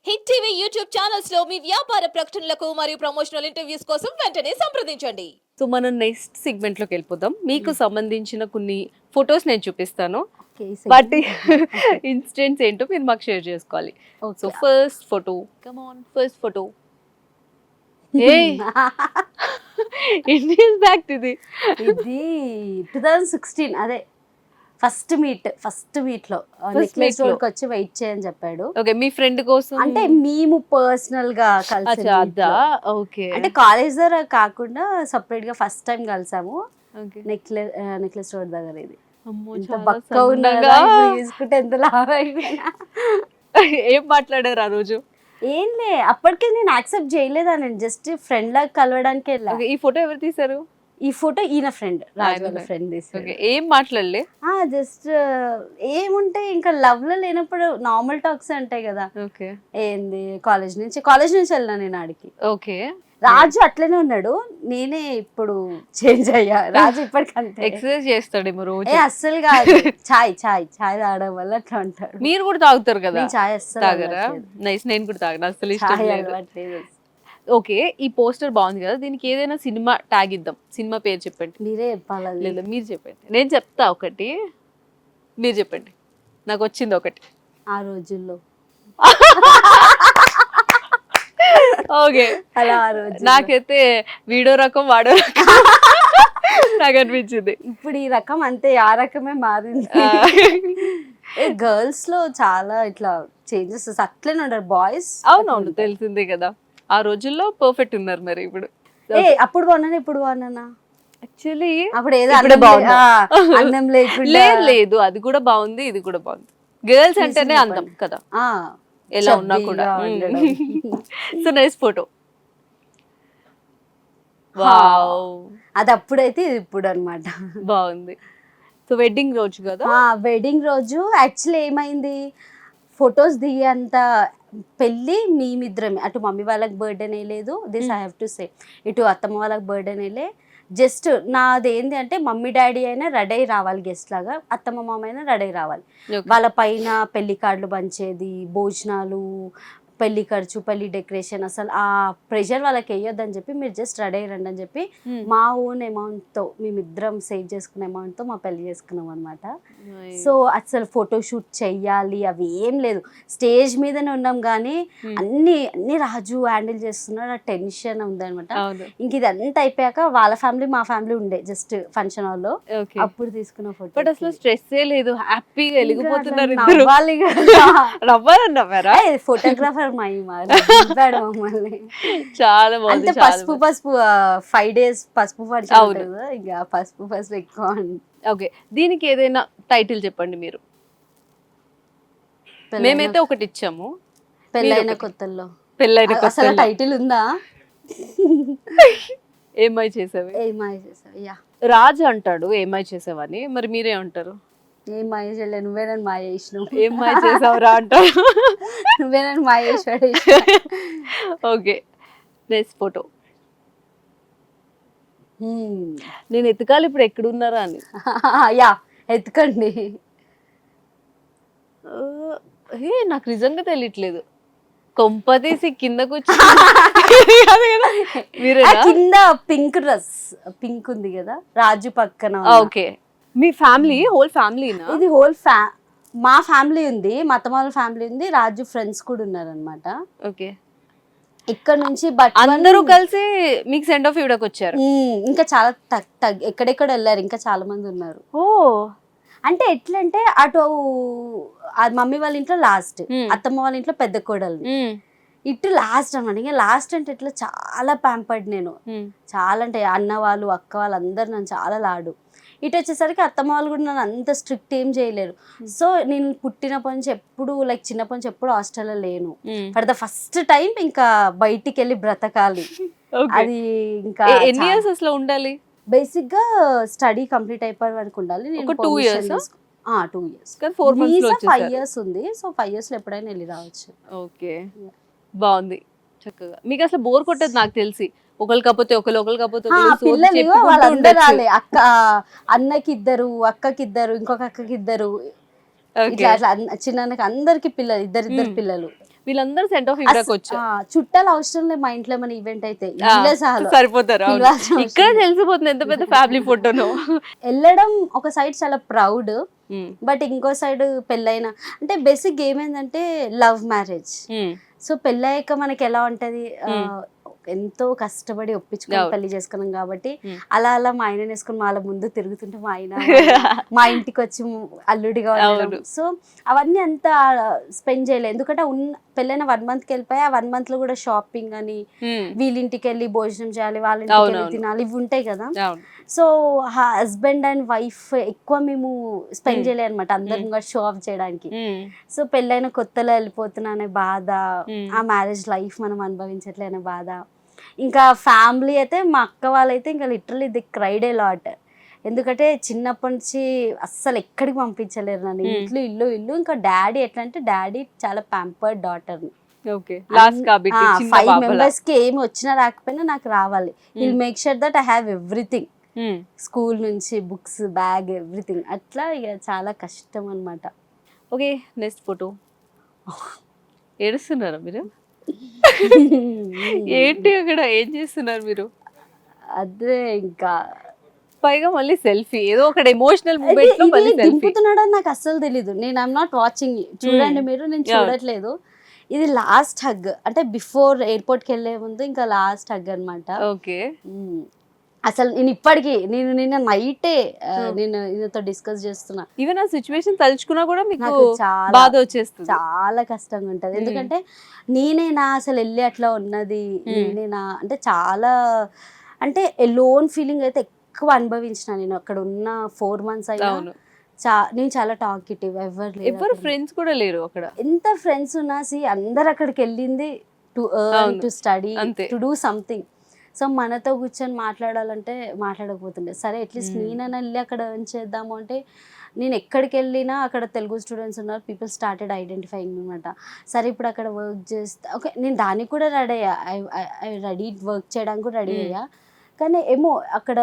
Hit TV YouTube channels లో మీ వ్యాపార ప్రకటనలకు మరియు ప్రమోషనల్ ఇంటర్వ్యూస్ కోసం వెంటనే సంప్రదించండి. సో మనం నెక్స్ట్ సెగ్మెంట్ లోకి వెళ్ళిపోదాం. మీకు సంబంధించిన కొన్ని ఫొటోస్ నేను చూపిస్తాను. వాటి ఇన్సిడెంట్స్ ఏంటో మీరు మాకు షేర్ చేసుకోవాలి. So first photo, come on, first photo. ఎన్ని ఇయర్స్ బ్యాక్ ఇది? ఇది 2016 అదే ఫస్ట్ మీట్ లో నెక్లెస్ రోడ్ కి వచ్చి వెయిట్ చేయని చెప్పాడు. ఓకే, మీ ఫ్రెండ్ కోసం అంటే మేము పర్సనల్ గా కలిసి ఓకే, అంటే కాలేజ్ దగ్గర కాకుండా సపరేట్ గా ఫస్ట్ టైం కలిసాము. నెక్లెస్ రోడ్ దగ్గర. ఇది ఇంత బక్క ఉన్నగా తీసుకుంటే ఎంత లాభ అయిపోయినా. ఏం మాట్లాడారు ఆ రోజు? ఏం లే, అప్పటికే నేను యాక్సెప్ట్ చేయలేదా, నేను జస్ట్ ఫ్రెండ్ లాగా కలవడానికి వెళ్ళా. ఈ ఫోటో ఎవరు తీసారు? ఈ ఫోటో ఈయన ఫ్రెండ్, రాజు వాళ్ళ ఫ్రెండ్ తీసాడు. ఏం మాట్లాడలే? జస్ట్ ఏముంటే ఇంకా లవ్ లో లేనప్పుడు నార్మల్ టాక్స్ ఉంటాయి కదా. ఓకే, ఏంది కాలేజ్ నుంచి వెళ్ళినా నేను ఆడికి. ఓకే, రాజు అట్లనే ఉన్నాడు, నేనే ఇప్పుడు చేంజ్ అయ్యా. రాజు ఇప్పటికంతే ఎక్సర్సైజ్ చేస్తాడేమో రోజు. అస్సలు కాదు, చాయ్ తాగడం వల్ల అట్లా ఉంటాడు. మీరు కూడా తాగుతారు కదా? చాయ్ అస్సలు తాగరా? నైస్, నేను కూడా తాగను, అసలు ఇష్టం లేదు. ఓకే, ఈ పోస్టర్ బాగుంది కదా, దీనికి ఏదైనా సినిమా ట్యాగ్ ఇద్దాం. సినిమా పేరు చెప్పండి. మీరే చెప్పాలి. లేదా మీరు చెప్పండి, నేను చెప్తా ఒకటి, మీరు చెప్పండి. నాకు వచ్చింది ఒకటి. ఆ రోజుల్లో ఓకే, అలా ఆ రోజు నాకైతే వీడో రకం వాడో రకం నాకు అనిపించింది. ఇప్పుడు ఈ రకం అంతే, ఆ రకమే మారింది. గర్ల్స్ లో చాలా ఇట్లా చేంజెస్ అట్లనే ఉంటారు. బాయ్స్ అవునవును, తెలిసిందే కదా. ఆ రోజుల్లో పర్ఫెక్ట్ ఉన్నారు. మరి ఇప్పుడు అప్పుడు బాగున్నాను, ఇప్పుడు బాగున్నానా? యాక్చువల్లీ అప్పుడు ఏదో అన్నం లేకుండా లేదు, అది కూడా బాగుంది, ఇది కూడా బాగుంది. గర్ల్స్ అంటేనే అందం కదా, ఎలా ఉన్నా కూడా. So nice photo. వావ్, అది అప్పుడైతే ఇది ఇప్పుడు అన్నమాట. బాగుంది. సో వెడ్డింగ్ రోజు కదా? వెడ్డింగ్ రోజు యాక్చువల్లీ ఏమైంది, ఫొటోస్ దిగేంత పెళ్ళి మేమిద్దరమే. అటు మమ్మీ వాళ్ళకి బర్త్డేనే లేదు, this I have to say, ఇటు అత్తమ్మ వాళ్ళకి బర్త్డేనే లే. జస్ట్ నాది ఏంటి అంటే మమ్మీ డాడీ అయినా రెడీ అయి రావాలి గెస్ట్ లాగా, అత్తమ్మ మామ అయినా రెడీ అయి రావాలి. వాళ్ళ పైన పెళ్లి కార్డులు పంచేది, భోజనాలు, పెళ్లి ఖర్చు, పెళ్లి డెకరేషన్, అసలు ఆ ప్రెషర్ వాళ్ళకి వేయొద్దని చెప్పి మీరు జస్ట్ రెడీ అయ్యండి అని చెప్పి మా ఓన్ అమౌంట్తో మేమిద్దరం సేవ్ చేసుకున్న అమౌంట్తో మా పెళ్లి చేసుకున్నాం అనమాట. సో అసలు ఫోటోషూట్ చెయ్యాలి అవి ఏం లేదు, స్టేజ్ మీదనే ఉన్నాం కానీ అన్ని రాజు హ్యాండిల్ చేస్తున్నాడు. ఆ టెన్షన్ ఉందనమాట. ఇంక ఇదంతా అయిపోయాక వాళ్ళ ఫ్యామిలీ మా ఫ్యామిలీ ఉండే జస్ట్ ఫంక్షన్ హాల్ లో, అప్పుడు తీసుకున్న ఫోటో. బట్ అసలు స్ట్రెస్ లేదు, హ్యాపీగా వెళ్ళిపోతున్నారు. ఫోటోగ్రాఫర్ చాలా బాగుంది. పసుపు 5 days పసుపు ఇంకా పసుపు ఎక్కువ. ఓకే, దీనికి ఏదైనా టైటిల్ చెప్పండి మీరు. మేమైతే ఒకటి ఇచ్చాము, పెళ్ళైన కొత్తల్లో. పెళ్ళైన టైటిల్ ఉందా? ఏమై చేసావు? యా, రాజు అంటాడు ఏమై చేసావని, మరి మీరేమంటారు? ఏం మాయ చేయలే, నువ్వే నన్ను మాయ చేసినావు. ఏం మాయ చేసావురా అంటారు. నువ్వే నన్ను మాయ చేసాడు. Okay, next photo. నేను ఎతకాలి ఇప్పుడు ఎక్కడున్నారా అని. యా, ఎత్తుకండి. నాకు నిజంగా తెలియట్లేదు. కొంపదీసి కింద కింద పింక్ డ్రెస్, పింక్ ఉంది కదా రాజు పక్కన. ఓకే, మీ ఫ్యామిలీ హోల్ ఫ్యామిలీనా? ఇది మా ఫ్యామిలీ ఉంది, మా అత్తమ్మ ఫ్యామిలీ ఉంది, రాజు ఫ్రెండ్స్ కూడా ఉన్నారు అనమాట. ఓకే, ఇక్కడ నుంచి అందరూ కలిసి మీకు సెండ్ ఆఫ్ ఇవ్వడానికి వచ్చారు. ఇంకా చాలా ఎక్కడెక్కడ వెళ్ళారు, ఇంకా చాలా మంది ఉన్నారు. ఓ, అంటే ఎట్లంటే అటు మమ్మీ వాళ్ళ ఇంట్లో లాస్ట్, అత్తమ్మ వాళ్ళ ఇంట్లో పెద్ద కోడలు, ఇటు లాస్ట్ అనమాట. ఇంకా లాస్ట్ అంటే ఇట్లా చాలా ప్యాంపర్డ్ నేను, చాలా అంటే అన్న వాళ్ళు అక్క వాళ్ళు అందరు నన్ను చాలా లాడు. ఇటు వచ్చేసరికి అత్తమ్మ వాళ్ళు కూడా నన్ను అంత స్ట్రిక్ట్ ఏం చేయలేరు. సో నేను పుట్టినప్పటి నుంచి ఎప్పుడు చిన్నప్పటి నుంచి ఎప్పుడు హాస్టల్లో లేను. ఫర్ ద ఫస్ట్ టైం ఇంకా బయటికి వెళ్ళి బ్రతకాలి. అది ఇంకా ఎన్ని ఇయర్స్ అసలు ఉండాలి? బేసిక్ గా స్టడీ కంప్లీట్ అయిపోయే వరకు ఉండాలి. నేను 2 years 2 years, 4 months లో 5 years ఉంది. సో 5 years లో ఎప్పుడైనా వెళ్ళి రావచ్చు. ఓకే, బాగుంది చక్కగా. మీకు అసలు బోర్ కొట్టదు నాకు తెలిసి, ఒకరు కాకపోతే పిల్లలు వాళ్ళందరూ రాలే. అన్నకి 2, అక్కకి 2, ఇంకొక అక్కకి 2, ఇట్లా చిన్నకి అందరికి పిల్లలు, ఇద్దరు పిల్లలు. వీళ్ళందరూ సెంట్ ఆఫ్ ఇవ్వడానికి వచ్చారు. చుట్టాలు అవసరం లేదు, మా ఇంట్లో మన ఈవెంట్ అయితే వీళ్ళే చాలు. సరిపోతారు. అవును. పిలవాల్సిన అవసరం ఇక్కడ లేదు. తెలిసిపోతుంది ఎంత పెద్ద ఫ్యామిలీ ఫోటోను. వెళ్ళడం ఒక సైడ్ చాలా ప్రౌడ్, బట్ ఇంకో సైడ్ పెళ్ళైన అంటే బేసిక్ ఏమైందంటే లవ్ మ్యారేజ్. సో పెళ్ళయ్యాక మనకి ఎలా ఉంటది, ఎంతో కష్టపడి ఒప్పించుకొని పెళ్లి చేసుకున్నాం కాబట్టి అలా అలా మా ఆయన వేసుకుని వాళ్ళ ముందు తిరుగుతుంటే మా ఆయన మా ఇంటికి వచ్చి అల్లుడిగా ఉండడం. సో అవన్నీ అంతా స్పెండ్ చేయలేదు, ఎందుకంటే పెళ్ళైన 1 monthకి వెళ్ళిపోయి ఆ 1 month లో కూడా షాపింగ్ అని, వీళ్ళింటికి వెళ్ళి భోజనం చేయాలి, వాళ్ళ ఇంటికి వెళ్ళి తినాలి, ఇవి ఉంటాయి కదా. సో హస్బెండ్ అండ్ వైఫ్ ఎక్కువ మేము స్పెండ్ చేయలేదు అనమాట, అందరం షో ఆఫ్ చేయడానికి. సో పెళ్ళైన కొత్తలో వెళ్ళిపోతున్నా అనే బాధ, ఆ మ్యారేజ్ లైఫ్ మనం అనుభవించట్లే అనే బాధ. ఇంకా ఫ్యామిలీ అయితే మా అక్క వాళ్ళైతే ఇంకా literally the cried a lot, ఎందుకంటే చిన్నప్పటి నుంచి అస్సలు ఎక్కడికి పంపించలేరు నన్ను, ఇల్లు ఇల్లు ఇల్లు. ఇంకా డాడీ ఎట్లా అంటే డాడీ చాలా ప్యాంపర్డ్ డాటర్, 5 members కి ఏమి వచ్చినా రాకపోయినా నాకు రావాలి. Will make sure that I have everything, school నుంచి బుక్స్, బ్యాగ్, ఎవ్రీథింగ్. అట్లా ఇక చాలా కష్టం అనమాట. Okay, next photo. ఏడుస్తున్నారా మీరు? ఏంటి అక్కడ ఏం చేస్తున్నారు మీరు? అదే ఇంకా పైగా మళ్ళీ సెల్ఫీ, ఏదో ఒక ఎమోషనల్ మూమెంట్ లో మళ్ళీ సెల్ఫీ దింపుతున్నాడని నాకు అస్సలు తెలీదు. నేను ఐఎమ్ నాట్ వాచింగ్, చూడండి మీరు, నేను చూడట్లేదు. ఇది లాస్ట్ హగ్, అంటే బిఫోర్ ఎయిర్పోర్ట్కి వెళ్ళే ముందు ఇంకా లాస్ట్ హగ్ అనమాట. ఓకే, అసలు నేను ఇప్పటికీ నిన్న నైటే నేను ఈయనతో డిస్కస్ చేస్తున్నా. ఈవెన్ ఆ సిచ్యువేషన్ తలుచుకున్నా కూడా మీకు చాలా బాధ వచ్చేస్తుంది, చాలా కష్టంగా ఉంటది. ఎందుకంటే నేనేనా అసలు వెళ్ళి అట్లా ఉన్నది, నేనేనా అంటే చాలా అంటే లోన్ ఫీలింగ్ అయితే ఎక్కువ అనుభవించిన నేను అక్కడ ఉన్న 4 months అయినా. నేను చాలా టాకిటివ్, ఎవరు ఫ్రెండ్స్ కూడా లేరు అక్కడ. ఎంత ఫ్రెండ్స్ ఉన్నా అందరు అక్కడికి వెళ్ళింది to earn, to study, to do something. So మనతో కూర్చొని మాట్లాడాలంటే మాట్లాడకపోతుండే. సరే అట్లీస్ట్ నేనైనా వెళ్ళి అక్కడ ఎర్న్ చేద్దాము అంటే, నేను ఎక్కడికి వెళ్ళినా అక్కడ తెలుగు స్టూడెంట్స్ ఉన్నారు, పీపుల్ స్టార్టెడ్ ఐడెంటిఫైయింగ్ అనమాట. సరే ఇప్పుడు అక్కడ వర్క్ చేస్తా, ఓకే నేను దానికి కూడా రెడీ అయ్యా, ఐ రెడీ వర్క్ చేయడానికి కూడా రెడీ అయ్యా. కానీ ఏమో అక్కడ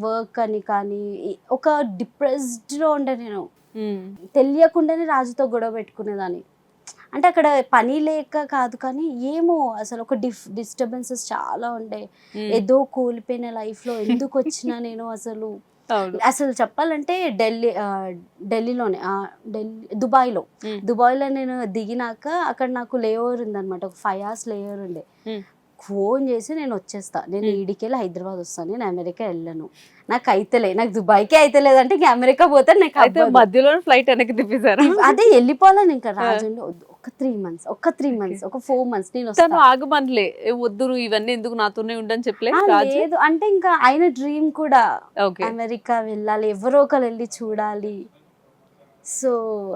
వర్క్ అని కానీ ఒక డిప్రెస్డ్లో ఉండే, నేను తెలియకుండానే రాజుతో గొడవ పెట్టుకునేదాన్ని. అంటే అక్కడ పని లేక కాదు కానీ ఏమో అసలు ఒక డిస్టర్బెన్సెస్ చాలా ఉండే, ఏదో కోల్పోయిన లైఫ్లో ఎందుకు వచ్చినా నేను అసలు చెప్పాలంటే ఢిల్లీలోనే దుబాయ్లో నేను దిగినాక అక్కడ నాకు లేఓవర్ ఉందన్నమాట, ఒక 5 hours లేఓవర్ ఉండే. ఫోన్ చేసి నేను వచ్చేస్తా, నేను ఈడికెళ్ళి హైదరాబాద్ వస్తాను, నేను అమెరికా వెళ్ళను, నాకు అయితేలే, నాకు దుబాయ్కే అయితేలేదంటే ఇంకా అమెరికా పోతే నాకు మధ్యలో ఫ్లైట్ వెనక్కి తిప్పేశారు. అదే వెళ్ళిపోవాలని ఇంకా రాజు ఒక 3 months, ఒక 4 months నేను వస్తాను. ఆగమనలే, వద్దు ఇవన్నీ ఎందుకు నాతోనే ఉండని చెప్పలేదు. లేదు అంటే ఇంకా ఆయన డ్రీమ్ కూడా అమెరికా వెళ్ళాలి, ఎవరో ఒకరు వెళ్ళి చూడాలి. సో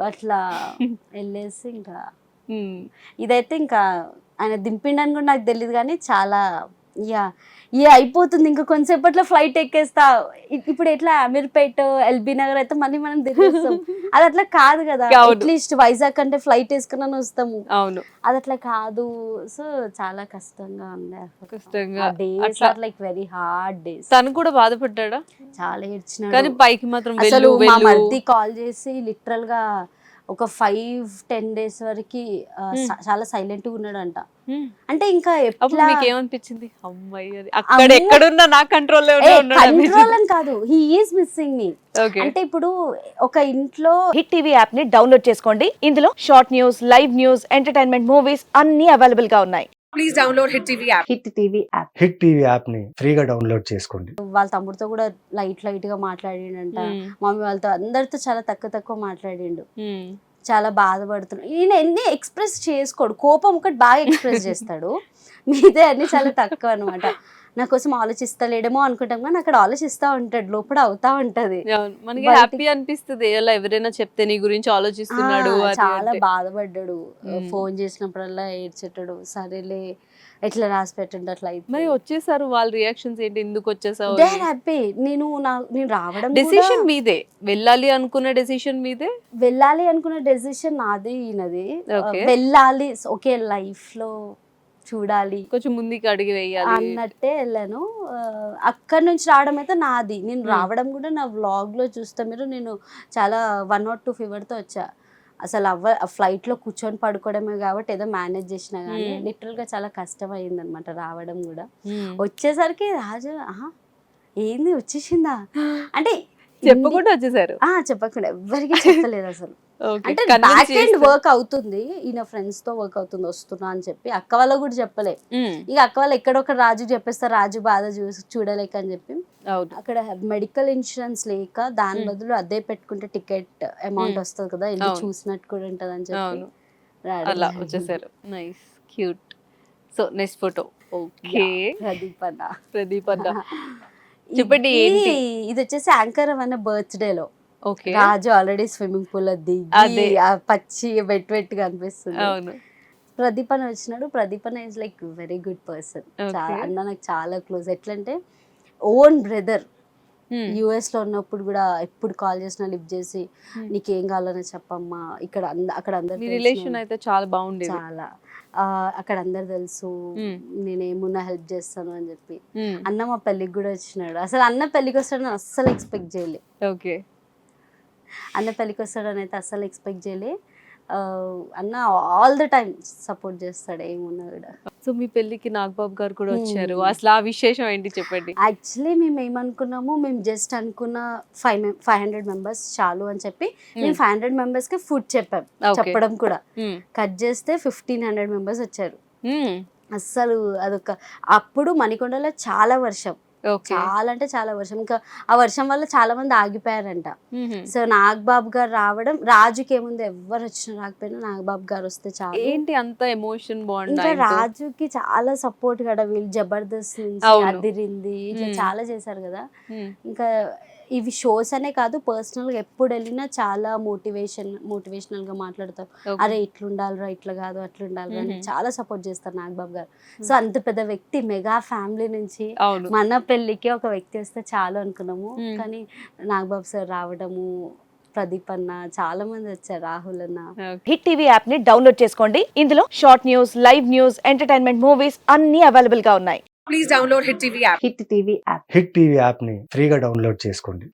అట్లా వెళ్ళేసి ఇంకా ఇదైతే ఇంకా ఆయన దింపిండని కూడా నాకు తెలియదు కానీ చాలా అయిపోతుంది. ఇంకా కొంతసేపట్లో ఫ్లైట్ ఎక్కేస్తా. ఇప్పుడు ఎట్లా అమీర్పేట్, ఎల్బీ నగర్ అయితే మళ్ళీ మనం తిరిగిస్తాం, అది అట్లా కాదు కదా. అట్లీస్ట్ వైజాగ్ అంటే ఫ్లైట్ వేసుకుని వస్తాము, అవును అది అట్లా కాదు. సో చాలా కష్టంగా ఉంది, days are like very hard days. తను కూడా బాధపడ్డా, చాలా ఏడ్చినాడు. కానీ పైకి మాత్రం అసలు మా మరిది కాల్ చేసి లిటరల్ గా ఒక 5-10 days వరకు చాలా సైలెంట్ గా ఉన్నాడంట. అంటే ఇంకా ఏమనిపించింది, అమ్మాయి అక్కడ ఎక్కడున్నా నా కంట్రోల్ అని కాదు, హీ ఈస్ మిస్సింగ్ మీ. అంటే ఇప్పుడు ఒక ఇంట్లో హిట్ టీవీ యాప్ ని డౌన్లోడ్ చేసుకోండి. ఇందులో short news, live news, entertainment movies అన్ని అవైలబుల్ గా ఉన్నాయి. Please download hit TV app. Hit TV app ని ఫ్రీగా డౌన్లోడ్ చేసుకోండి. వాళ్ళ తమ్ముడితో కూడా లైట్ గా మాట్లాడిండంట, మమ్మీ వాళ్ళతో అందరితో చాలా తక్కువ మాట్లాడిండు. చాలా బాధపడుతున్నాడు. ఈయన ఎన్ని ఎక్స్ప్రెస్ చేసుకోడు, కోపం ఒకటి బాగా ఎక్స్ప్రెస్ చేస్తాడు, మిగతా అన్ని చాలా తక్కువ అనమాట. నా కోసం ఆలోచిస్తలేడేమో అనుకుంటాం కానీ అక్కడ ఆలోచిస్తా ఉంటాడు, లోపల అవుతా ఉంటది. మనకి హ్యాపీ అనిపిస్తుంది ఎవరైనా చెప్తే నీ గురించి ఆలోచిస్తున్నాడు. చాలా బాధపడ్డాడు, ఫోన్ చేసినప్పుడల్లా ఏడ్చేటాడు. సరేలే ఎట్లా రాసి పెట్టండి అట్లా. మరి వచ్చేసారు, వాళ్ళ రియాక్షన్స్ ఏంటి, ఎందుకు వచ్చేసావు? They are happy. నేను రావడం డెసిషన్ మీదే, వెళ్ళాలి అనుకున్న డెసిషన్ మీదే. వెళ్ళాలి అనుకున్న డెసిషన్ నాది, ఈయనది. వెళ్ళాలి, ఓకే లైఫ్ లో చూడాలి, కొంచెం ముందుకి అడిగి వేయాలి అన్నట్టే వెళ్ళాను. అక్కడ నుంచి రావడం అయితే నాది. నేను రావడం కూడా నా వ్లాగ్ లో చూస్తే మీరు, నేను చాలా 102 fever తో వచ్చా. అసలు ఫ్లైట్ లో కూర్చొని పడుకోవడమే కాబట్టి ఏదో మేనేజ్ చేసినా కానీ లిటరల్ గా చాలా కష్టం అయింది అనమాట రావడం కూడా. వచ్చేసరికి రాజు ఏంది వచ్చేసిందా అంటే చెప్పకుండా వచ్చేసారు. చెప్పకుండా ఎవ్వరికి చెప్పలేదు అసలు. అంటే బ్యాక్ ఎండ్ వర్క్ అవుతుంది, ఈయన ఫ్రెండ్స్ తో వర్క్ అవుతుంది, వస్తున్నా అని చెప్పి అక్క వాళ్ళ కూడా చెప్పలే. ఇక అక్క వాళ్ళు ఎక్కడొక రాజు చెప్పేస్తారు, రాజు బాధ చూడలేక అని చెప్పి. అక్కడ మెడికల్ ఇన్సూరెన్స్ లేక దాని బదులు అదే పెట్టుకుంటే టికెట్ అమౌంట్ వస్తుంది కదా, ఇది చూసినట్టు కూడా ఉంటది అని చెప్పి అలా వచ్చేసారు. Nice, cute. So next photo. Okay, Pradeep అన్న చెప్పండి ఏంటి? ఇది వచ్చేసి యాంకర్ అన్న బర్త్డే లో. ఓకే, రాజు ఆల్రెడీ స్విమ్మింగ్ పూల్ లో దిగి పచ్చి వెట్టుగా అనిపిస్తుంది. అవును. ప్రదీప్ అని వచ్చినాడు. ప్రదీప్ అన్న is like very good person. అన్న నాకు చాలా క్లోజ్. ఎట్లంటే ఓన్ బ్రదర్. యుఎస్ లో ఉన్నప్పుడు కూడా ఎప్పుడు కాల్ చేసినా లిఫ్ట్ చేసి నీకేం కావాలని చెప్పమ్మా, ఇక్కడ అక్కడ అందరు రిలేషన్ అయితే చాలా బాగుండేది. చాలా అక్కడ అందరు తెలుసు, నేనేమున్నా హెల్ప్ చేస్తాను అని చెప్పి. అన్న మా పెళ్ళికి కూడా వచ్చినాడు. అసలు అన్న పెళ్ళికి వస్తాడని అస్సలు ఎక్స్పెక్ట్ చేయలే. ఓకే, అన్న పెళ్ళికి వస్తాడని అయితే అస్సలు ఎక్స్పెక్ట్ చేయలే. అన్న ఆల్ ద టైమ్ సపోర్ట్ చేస్తాడు ఏమున్నా కూడా. సో మీ పెళ్ళికి నాగబాబు గారు కూడా వచ్చారు. అసలు ఆ విశేషం ఏంటి చెప్పండి. యాక్చువల్లీ మేము ఏమనుకున్నాము, మేము జస్ట్ అనుకున్న 500 మెంబర్స్ చాలు అని చెప్పి మేము 500 మెంబర్స్ కి ఫుడ్ చెప్పడం కూడా కట్ చేస్తే 1500 మెంబర్స్ వచ్చారు. అస్సలు అదొక అప్పుడు మణికొండలో చాలా వర్షం, చాలా అంటే చాలా వర్షం. ఇంకా ఆ వర్షం వల్ల చాలా మంది ఆగిపోయారంట. సో నాగబాబు గారు రావడం, రాజుకి ఏముంది ఎవరు వచ్చినా రాకపోయినా నాగబాబు గారు వస్తే చాలా. ఏంటి అంత ఎమోషన్ బాండ్? ఇంకా రాజుకి చాలా సపోర్ట్ కదా, వీళ్ళు జబర్దస్త్ నుంచి అదిరింది ఇట్లా చాలా చేశారు కదా. ఇంకా ఇవి షోస్ అనే కాదు, పర్సనల్ గా ఎప్పుడు వెళ్ళినా చాలా మోటివేషనల్ గా మాట్లాడతారు. అరే ఇట్లుండాలిరా, ఇట్లా కాదు అట్లా ఉండాలిరా అని చాలా సపోర్ట్ చేస్తారు నాగబాబు గారు. సో అంత పెద్ద వ్యక్తి, మెగా ఫ్యామిలీ నుంచి మన పెళ్ళికి ఒక వ్యక్తి వస్తే చాలు అనుకున్నాము. కానీ నాగబాబు సార్ రావడము, ప్రదీప్ అన్న, చాలా మంది వచ్చారు, రాహుల్ అన్న. హిట్ టీవీ యాప్ ని డౌన్లోడ్ చేసుకోండి. ఇందులో short news, live news, entertainment movies అన్ని అవైలబుల్ గా ఉన్నాయి. Please download hit TV app. Hit TV app ని ఫ్రీగా డౌన్లోడ్ చేసుకోండి.